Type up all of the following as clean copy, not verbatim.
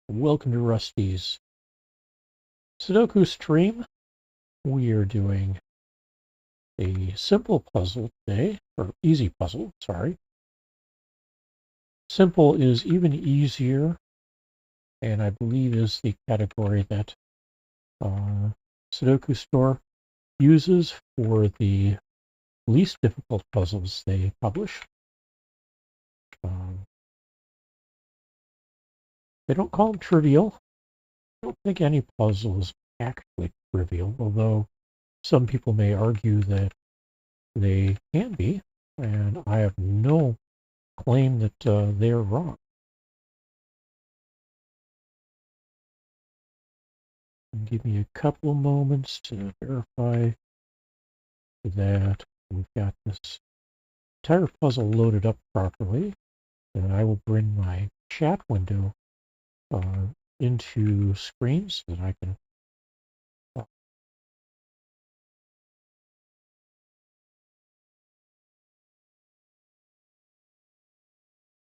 Welcome to Rusty's Sudoku stream. We are doing a simple puzzle today, or easy puzzle, sorry. Simple is even easier, and I believe is the category that SudokuStore uses for the least difficult puzzles they publish. They don't call them trivial. I don't think any puzzle is actually trivial, although some people may argue that they can be, and I have no claim that they're wrong. And give me a couple of moments to verify that we've got this entire puzzle loaded up properly. And I will bring my chat window into screen so that I can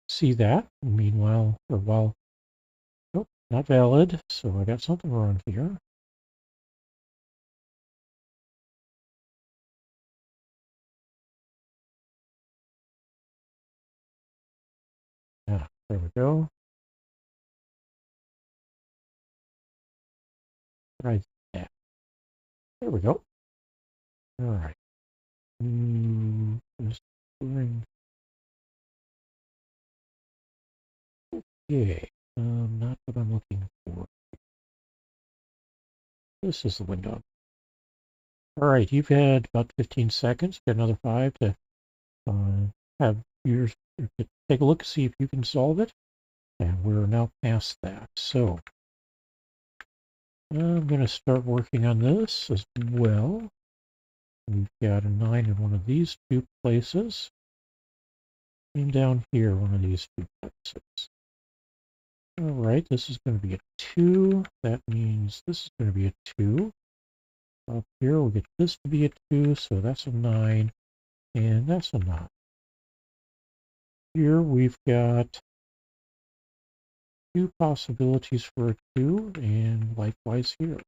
see that. Meanwhile, or while, nope, not valid. So I got something wrong here. Yeah, there we go. Right there. There we go. All right. Just bring. Okay. Not what I'm looking for. This is the window. All right, you've had about 15 seconds. Got another 5 to have yours. Take a look, see if you can solve it. And we're now past that. So I'm going to start working on this as well. We've got a 9 in one of these two places. And down here, one of these two places. All right, this is going to be a 2. That means this is going to be a 2. Up here, we'll get this to be a 2, so that's a 9. And that's a 9. Here we've got 2 possibilities for a 2, and likewise here.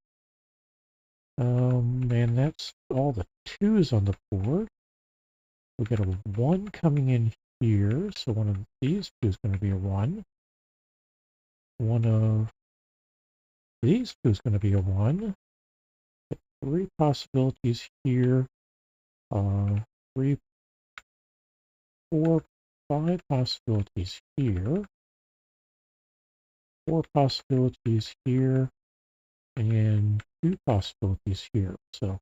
And that's all the 2's on the board. We got a 1 coming in here, so one of these 2 is going to be a 1. One of these 2 is going to be a 1. 3 possibilities here. 3, 4, 5 possibilities here. 4 possibilities here. And 2 possibilities here. So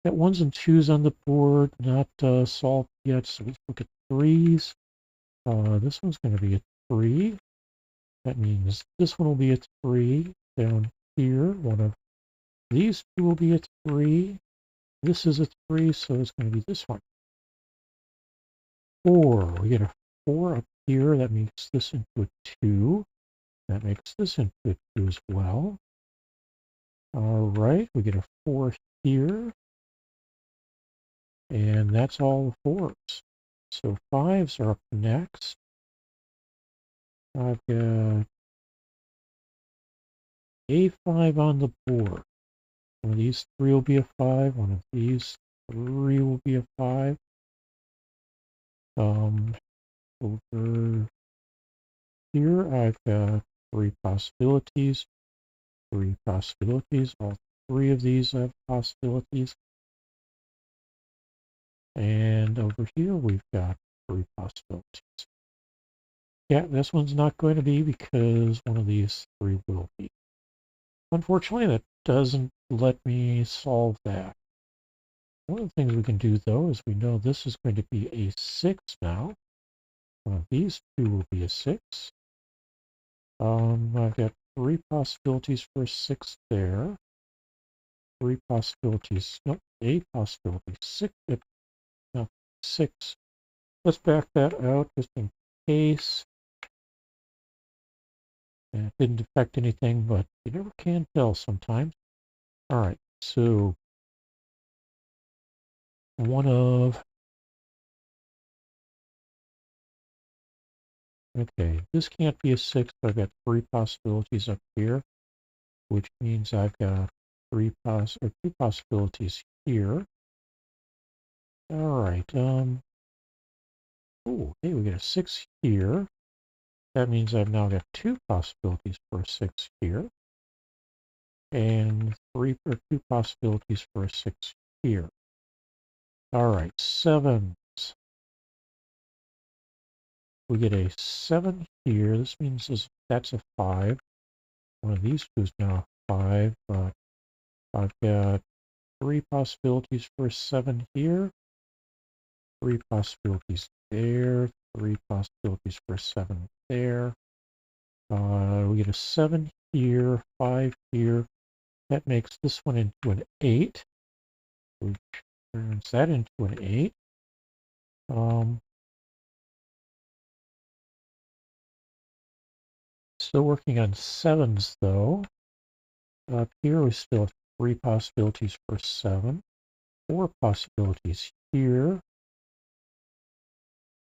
got 1s and 2s on the board, not solved yet. So let's look at 3s. This one's going to be a 3. That means this one will be a 3. Down here, one of these 2 will be a 3. This is a 3, so it's going to be this one. 4. We get a 4 up here. That makes this into a 2. That makes this into a 2 as well. All right, we get a 4 here. And that's all the 4s. So 5s are up next. I've got A5 on the board. One of these 3 will be a 5. One of these 3 will be a 5. Over here, I've got 3 possibilities. 3 possibilities. All 3 of these have possibilities. And over here, we've got 3 possibilities. Yeah, this one's not going to be because one of these 3 will be. Unfortunately, that doesn't let me solve that. One of the things we can do, though, is we know this is going to be a 6 now. One of these 2 will be a 6. I've got 3 possibilities for a 6 there. 3 possibilities. Nope, a possibility. 6. No, 6. Let's back that out just in case. And it didn't affect anything, but you never can tell sometimes. All right, so one of Okay, this can't be a 6, so I've got 3 possibilities up here, which means I've got 2 possibilities here. All right, oh, hey, we got a 6 here. That means I've now got 2 possibilities for a 6 here, and 2 possibilities for a 6 here. All right, 7s. We get a 7 here. This means that's a 5. One of these two is now a 5, but I've got 3 possibilities for a 7 here, 3 possibilities there, 3 possibilities for a 7 there. We get a 7 here, 5 here. That makes this one into an 8, which turns that into an 8. Still working on 7s, though. Up here, we still have 3 possibilities for 7, 4 possibilities here.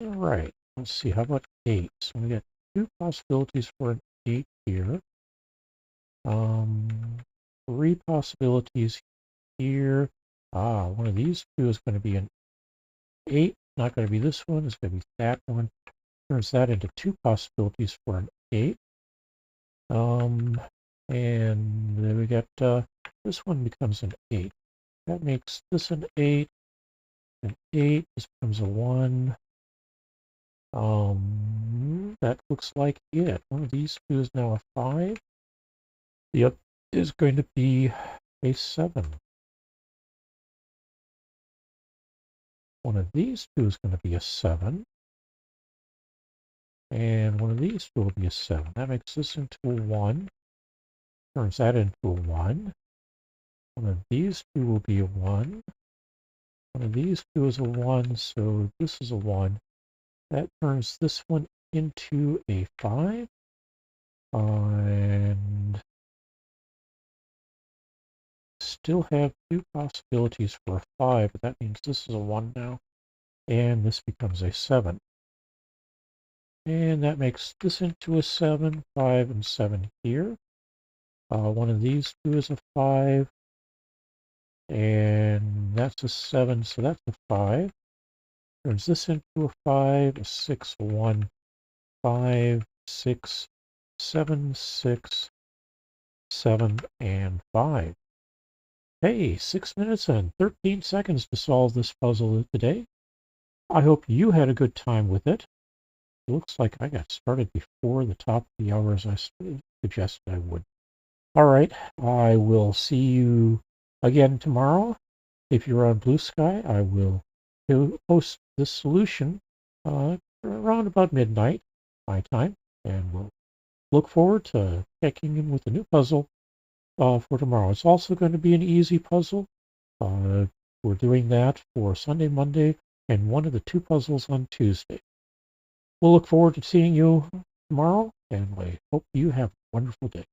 All right, let's see, how about 8? So we got 2 possibilities for an 8 here. 3 possibilities here. One of these two is going to be an 8. Not going to be this one. It's going to be that one. Turns that into 2 possibilities for an 8. And then we got this one becomes an 8. That makes this an 8. An 8. This becomes a 1. That looks like it. One of these two is now a 5. The other is going to be a 7. One of these two is going to be a 7. And one of these two will be a 7. That makes this into a 1. Turns that into a 1. One of these two will be a 1. One of these two is a 1, so this is a 1. That turns this one into a 5. And still have 2 possibilities for a 5, but that means this is a 1 now. And this becomes a 7. And that makes this into a 7, 5, and 7 here. One of these two is a 5. And that's a 7, so that's a 5. Turns this into a 5, a 6, a 1, 5, 6, 7, 6, 7, and 5. Hey, 6 minutes and 13 seconds to solve this puzzle today. I hope you had a good time with it. It looks like I got started before the top of the hour as I suggested I would. All right, I will see you again tomorrow. If you're on Blue Sky, I will post this solution around about midnight my time, and we'll look forward to checking in with the new puzzle for tomorrow. It's also going to be an easy puzzle. We're doing that for Sunday, Monday, and one of the 2 puzzles on Tuesday. We'll look forward to seeing you tomorrow, and I hope you have a wonderful day.